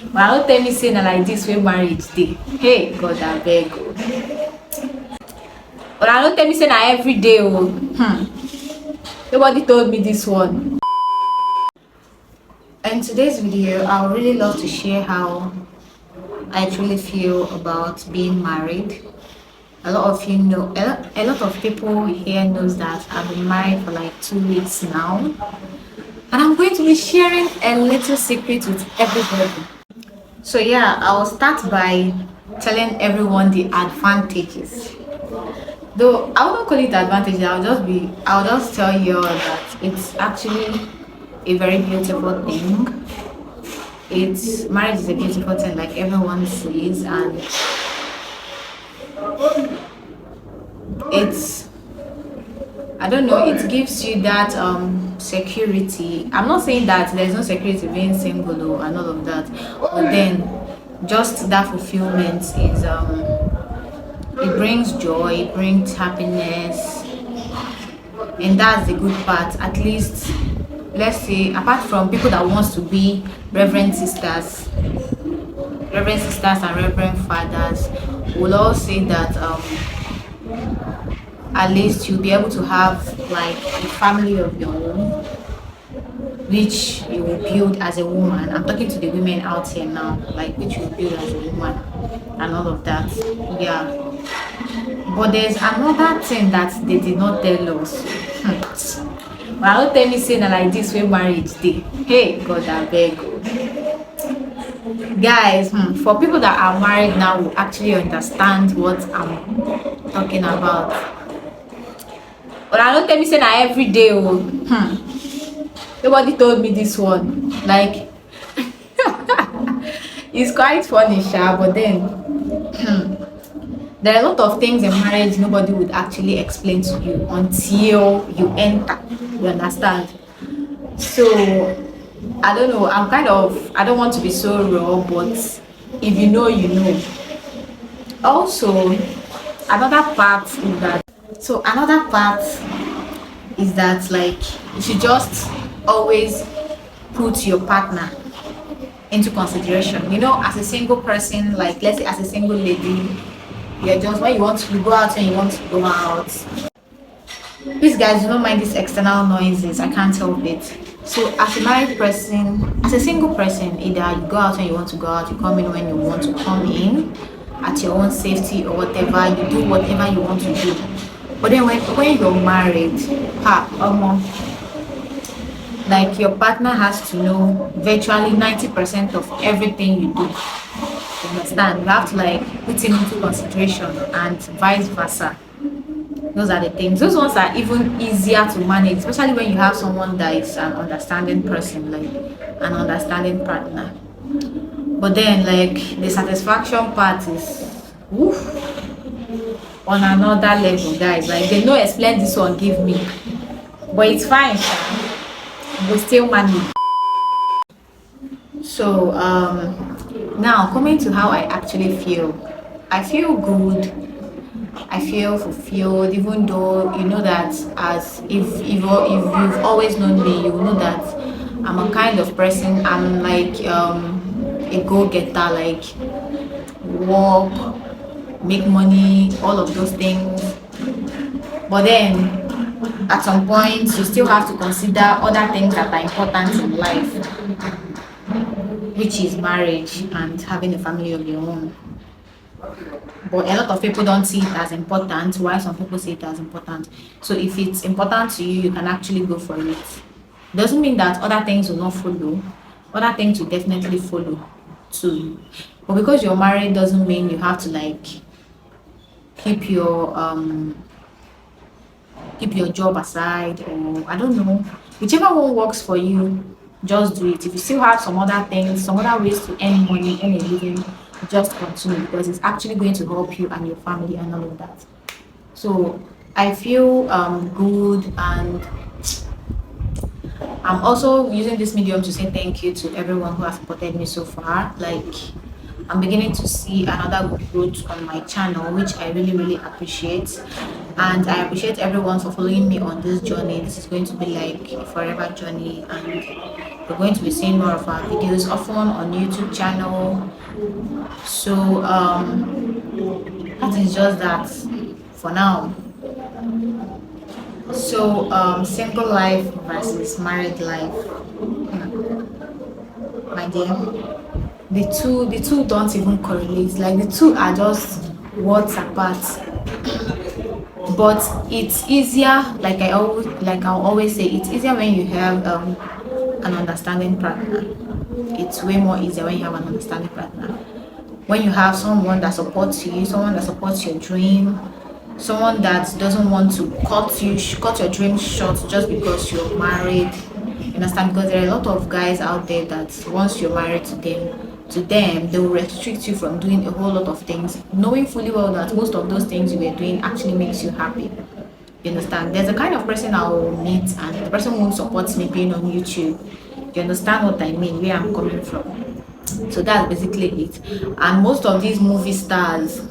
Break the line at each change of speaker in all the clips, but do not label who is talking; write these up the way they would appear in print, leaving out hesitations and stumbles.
But I don't tell me saying like this when marriage day. Hey, God, I beg. But I don't tell me saying every day. Oh, nobody told me this one. In today's video, I would really love to share how I truly feel about being married. A lot of you know, a lot of people here knows that I've been married for like 2 weeks now, and I'm going to be sharing a little secret with everybody. So yeah, I'll start by telling everyone the advantages. Though I won't call it advantages, I'll just tell you all that it's actually a very beautiful thing. It's marriage is a beautiful thing, like everyone says, and it's I don't know, it gives you that security. I'm not saying that there's no security being single though, and all of that, but then just that fulfillment is it brings joy, it brings happiness, and that's the good part. At least, let's say, apart from people that wants to be reverend sisters, and reverend fathers, will all say that at least you'll be able to have like a family of your own, which you will build as a woman. I'm talking to the women out here now, like which you will build as a woman and all of that. Yeah. But there's another thing that they did not tell us. But I don't tell me saying like this when marriage day. Hey, God, I beg. Guys, for people that are married now will actually understand what I'm talking about. But I don't tell me saying every day. Oh, nobody told me this one. Like, it's quite funny, sha. But then, there are a lot of things in marriage nobody would actually explain to you until you enter. You understand? So, I don't know. I don't want to be so raw, but if you know, you know. Also, another part is that. So another part is that like you should just always put your partner into consideration. You know, as a single person, like let's say as a single lady, you're just when you want to go out and you want to go out. Please guys, do not mind these external noises. I can't help it. So as a married person, as a single person, either you go out when you want to go out, you come in when you want to come in at your own safety or whatever, you do whatever you want to do. But then when you're married, like your partner has to know virtually 90% of everything you do. You understand? You have to like put him into consideration and vice versa. Those are the things. Those ones are even easier to manage, especially when you have someone that is an understanding person, like an understanding partner. But then like the satisfaction part is woof, on another level, guys. Like they no explain this one give me, but it's fine, we still manage. So now coming to how I actually feel, I feel good, I feel fulfilled, even though you know that as if you've always known me, you know that I'm a kind of person, I'm like a go-getter, like work, make money, all of those things. But then at some point you still have to consider other things that are important in life, which is marriage and having a family of your own. But a lot of people don't see it as important, while some people see it as important. So if it's important to you, you can actually go for it. Doesn't mean that other things will not follow. Other things will definitely follow too. But because you're married doesn't mean you have to like keep your job aside, or I don't know, whichever one works for you, just do it. If you still have some other things, some other ways to earn money, earn a living, just continue, because it's actually going to help you and your family and all of that. So I feel good, and I'm also using this medium to say thank you to everyone who has supported me so far. Like I'm beginning to see another good growth on my channel, which I really, really appreciate. And I appreciate everyone for following me on this journey. This is going to be like a forever journey, and You're going to be seeing more of our videos often on YouTube channel. So that is just that for now. So single life versus married life. My dear, the two don't even correlate. Like the two are just words apart. But it's easier, I'll always say, it's easier when you have an understanding partner. It's way more easier when you have an understanding partner. When you have someone that supports you, someone that supports your dream, someone that doesn't want to cut your dreams short just because you're married. You understand? Because there are a lot of guys out there that once you're married to them, they will restrict you from doing a whole lot of things, knowing fully well that most of those things you were doing actually makes you happy. You understand? There's a kind of person I will meet, and the person won't support me being on YouTube. You understand what I mean? Where I'm coming from. So that's basically it. And most of these movie stars,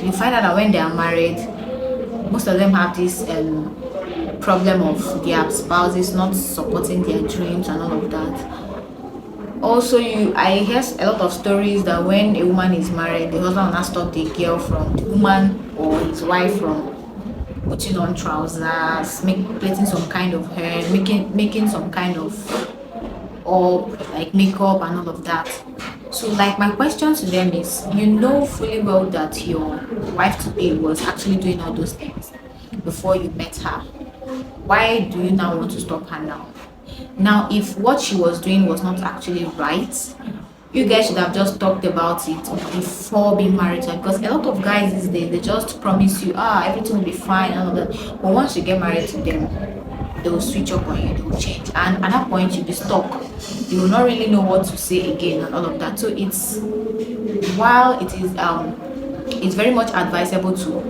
you find out that when they are married, most of them have this problem of their spouses not supporting their dreams and all of that. Also, I hear a lot of stories that when a woman is married, the husband will not stop the girl from the woman or his wife from putting on trousers, plaiting some kind of hair, making some kind of like makeup and all of that. So like my question to them is, you know fully well that your wife to be was actually doing all those things before you met her. Why do you now want to stop her now? Now, if what she was doing was not actually right, you guys should have just talked about it before being married to her. Because a lot of guys these days, they just promise you, everything will be fine and all that. But once you get married to them, they will switch up on you, they will change. And at that point, you'll be stuck. You will not really know what to say again and all of that. So while it's very much advisable to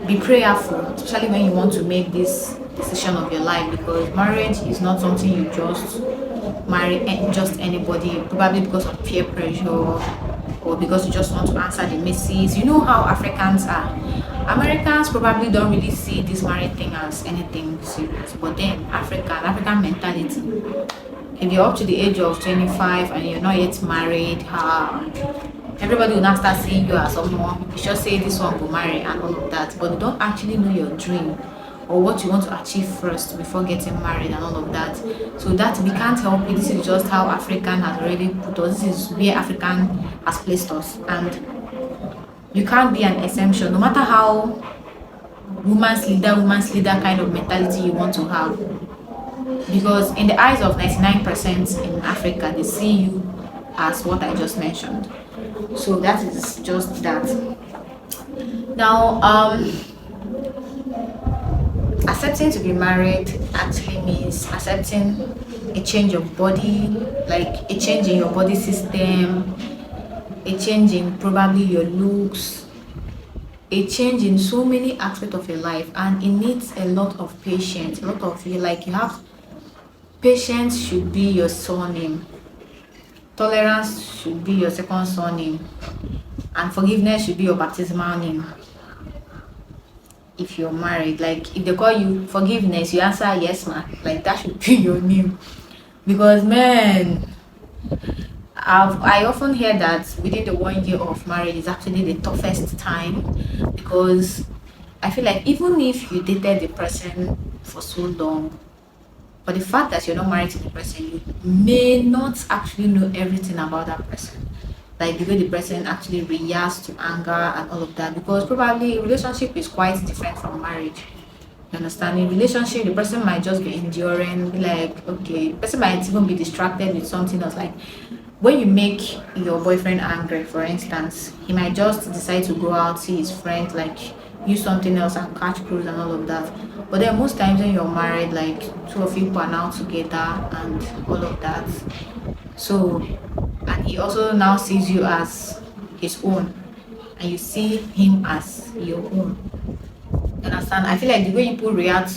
be prayerful, especially when you want to make this decision of your life, because marriage is not something you just marry just anybody, probably because of peer pressure or because you just want to answer the missus. You know how Africans are. Americans probably don't really see this marriage thing as anything serious, but then African mentality, if you're up to the age of 25 and you're not yet married, everybody will now start seeing you as someone you should say this one will marry and all of that, but they don't actually know your dream or what you want to achieve first before getting married and all of that. So that we can't help it. This is just how African has already put us. This is where African has placed us, and you can't be an exemption, no matter how woman's leader kind of mentality you want to have. Because in the eyes of 99% in Africa, they see you as what I just mentioned. So that is just that. Now, accepting to be married actually means accepting a change of body, like a change in your body system, a change in probably your looks, a change in so many aspects of your life, and it needs a lot of patience. A lot of you have patience should be your surname, tolerance should be your second surname, and forgiveness should be your baptismal name. If you're married, like if they call you forgiveness, you answer yes, man. Like that should be your name. Because man, I often hear that within the 1 year of marriage is actually the toughest time, because I feel like even if you dated the person for so long, but the fact that you're not married to the person, you may not actually know everything about that person. Like the way the person actually reacts to anger and all of that. Because probably relationship is quite different from marriage. You understand? In relationship, the person might just be enduring, be like, okay, the person might even be distracted with something else. Like when you make your boyfriend angry, for instance, he might just decide to go out, see his friend, like use something else and catch cruise and all of that. But then most times when you're married, like two of you are now together and all of that. So, and he also now sees you as his own, and you see him as your own. You understand? I feel like the way people react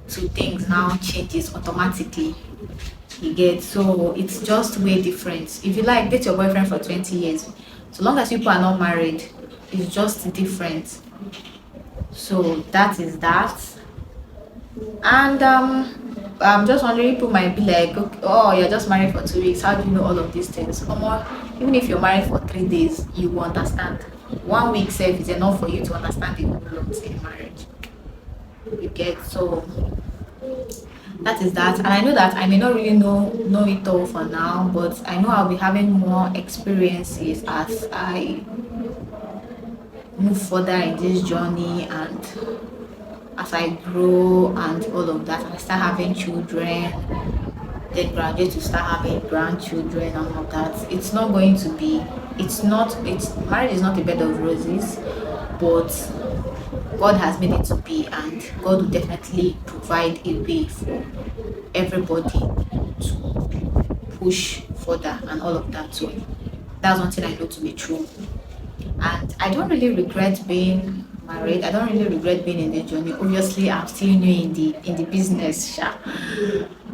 to things now changes automatically. You get, so it's just way different. If you like date your boyfriend for 20 years, so long as people are not married, it's just different. So that is that. And I'm just wondering, people might be like, okay, oh, you're just married for 2 weeks. How do you know all of these things? Come on, even if you're married for 3 days, you will understand. 1 week self is enough for you to understand the whole lot in marriage. You get, so that is that. And I know that I may not really know it all for now, but I know I'll be having more experiences as I move further in this journey, and as I grow and all of that, and I start having children, then graduate to start having grandchildren and all that. It's not going to be, it's marriage is not a bed of roses, but God has made it to be, and God will definitely provide a way for everybody to push further and all of that. So that's one thing I know to be true. And I don't really regret being married. I don't really regret being in the journey. Obviously, I'm still new in the business, sha.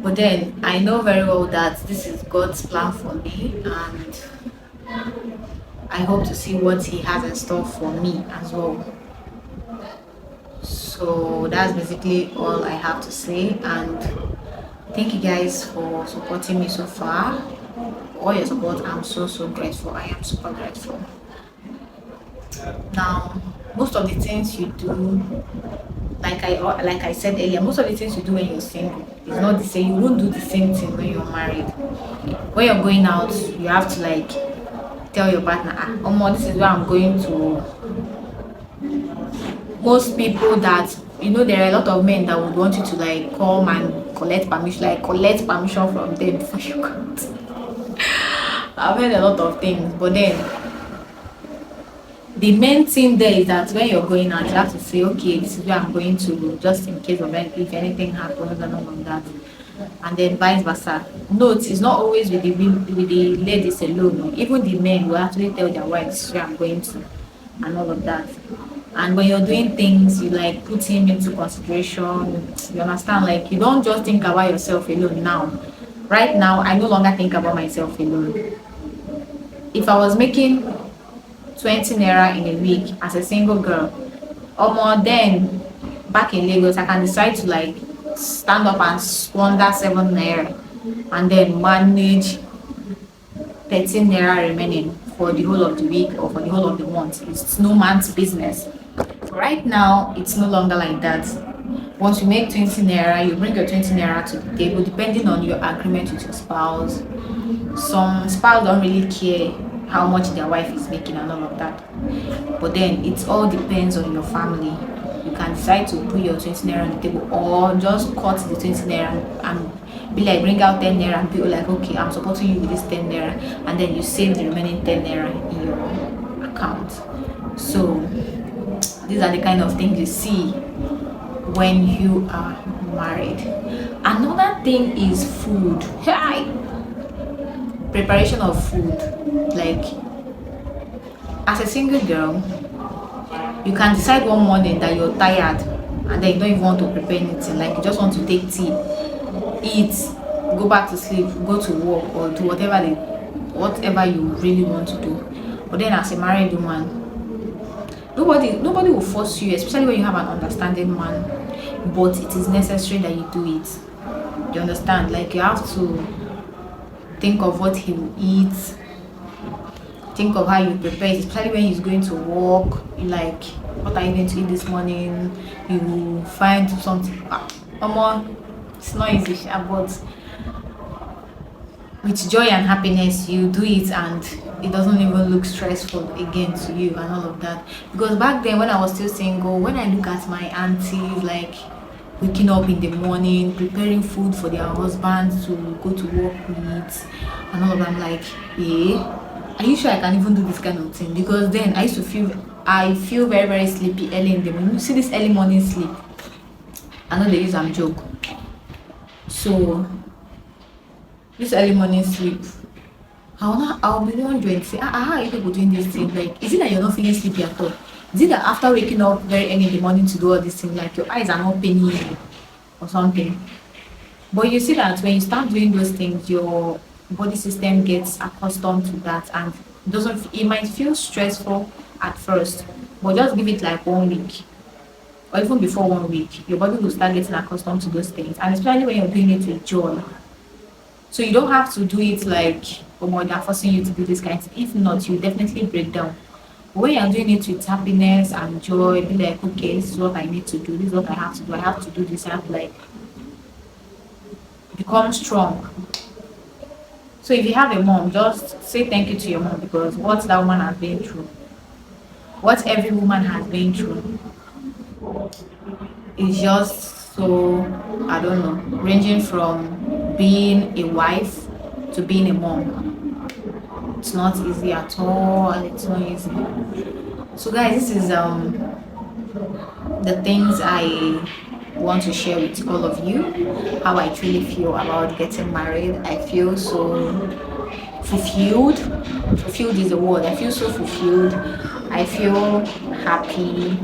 But then I know very well that this is God's plan for me, and I hope to see what He has in store for me as well. So that's basically all I have to say. And thank you guys for supporting me so far. For all your support, I'm so grateful. I am super grateful. Now, most of the things you do, like I said earlier, most of the things you do when you're single is not the same. You won't do the same thing when you're married. When you're going out, you have to like tell your partner, ah, Omo, this is where I'm going to. Most people that, there are a lot of men that would want you to like come and collect permission from them before you come. I've heard a lot of things, but then the main thing there is that when you're going out, you have to say, okay, this is where I'm going to, just in case of if anything happens and all of that. And then vice versa. Note, it's not always with the ladies alone. Even the men will actually tell their wives where I'm going to and all of that. And when you're doing things, you like put him into consideration. You understand? Like, you don't just think about yourself alone now. Right now, I no longer think about myself alone. If I was making 20 naira in a week as a single girl, or more, then back in Lagos, I can decide to like stand up and squander 7 naira and then manage 13 naira remaining for the whole of the week or for the whole of the month. It's no man's business. Right now, it's no longer like that. Once you make 20 naira, you bring your 20 naira to the table, depending on your agreement with your spouse. Some spouse don't really care how much their wife is making and all of that. But then it all depends on your family. You can decide to put your 20 naira on the table, or just cut the 20 naira and be like, bring out 10 naira and be like, okay, I'm supporting you with this 10 naira, and then you save the remaining 10 naira in your account. So these are the kind of things you see when you are married. Another thing is food. Hi! Preparation of food. Like, as a single girl, you can decide one morning that you're tired and then you don't even want to prepare anything. Like, you just want to take tea, eat, go back to sleep, go to work, or do whatever you really want to do. But then as a married woman, nobody will force you, especially when you have an understanding man, but it is necessary that you do it. You understand? Like, you have to think of what he will eat, think of how you prepare it, especially when he's going to work. You like, what are you going to eat this morning? You find something. It's not easy, but with joy and happiness you do it, and it doesn't even look stressful again to you and all of that. Because back then, when I was still single, when I look at my aunties, like waking up in the morning, preparing food for their husbands to go to work with and all of that, I'm like, are you sure I can even do this kind of thing? Because then I feel very, very sleepy early in the morning. You see this early morning sleep, I know they use am joke. So this early morning sleep, I'll be wondering, say, how are you people doing this thing? Like, is it that you're not feeling sleepy at all? Is it that after waking up very early in the morning to do all these things, like your eyes are not paining you or something? But you see that when you start doing those things, your body system gets accustomed to that, and it might feel stressful at first, but just give it like 1 week. or even before 1 week, your body will start getting accustomed to those things, and especially when you're doing it with joy. So you don't have to do it like, oh my, they're forcing you to do this kind of thing. If not, you definitely break down. But when you're doing it with happiness and joy, be like, okay, this is what I need to do, this is what I have to do, I have to do this, I have to like become strong. So if you have a mom, just say thank you to your mom, because what that woman has been through, what every woman has been through, is just so, I don't know, ranging from being a wife to being a mom. It's not easy at all. It's not easy. So guys, this is the things I want to share with all of you, how I truly feel about getting married. I feel so fulfilled. Fulfilled is the word. I feel so fulfilled. I feel happy.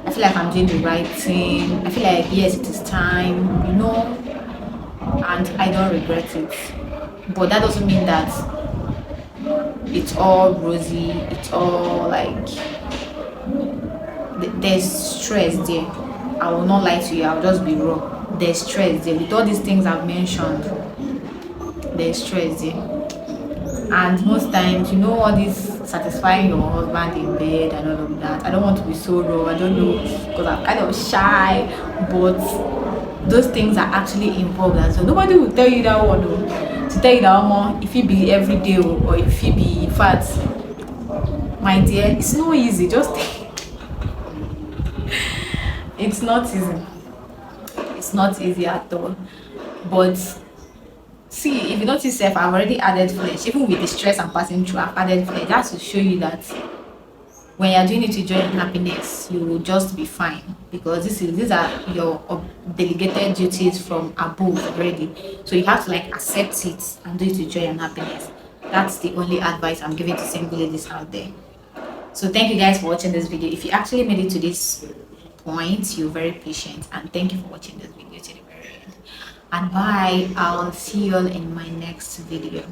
I feel like I'm doing the right thing. I feel like, yes, it is time, and I don't regret it. But that doesn't mean that it's all rosy, it's all like, there's stress there. I will not lie to you, I'll just be raw. There's stress there. With all these things I've mentioned, there's stress there. And most times, all this satisfying your husband in bed and all of that. I don't want to be so raw, I don't know, because I'm kind of shy, but those things are actually involved. And so nobody will tell you that one, oh, to tell you that one, if it be every day, or if it be, in fact, my dear, it's not easy. Just it's not easy. It's not easy at all. But see, if you notice self, I've already added flesh. Even with the stress I'm passing through, I've added flesh. That's to show you that when you're doing it with joy and happiness, you will just be fine, because these are your delegated duties from above already. So you have to like accept it and do it with joy and happiness. That's the only advice I'm giving to single ladies out there. So thank you guys for watching this video. If you actually made it to this point, you're very patient, and thank you for watching this video to the very end. And bye. I'll see you all in my next video.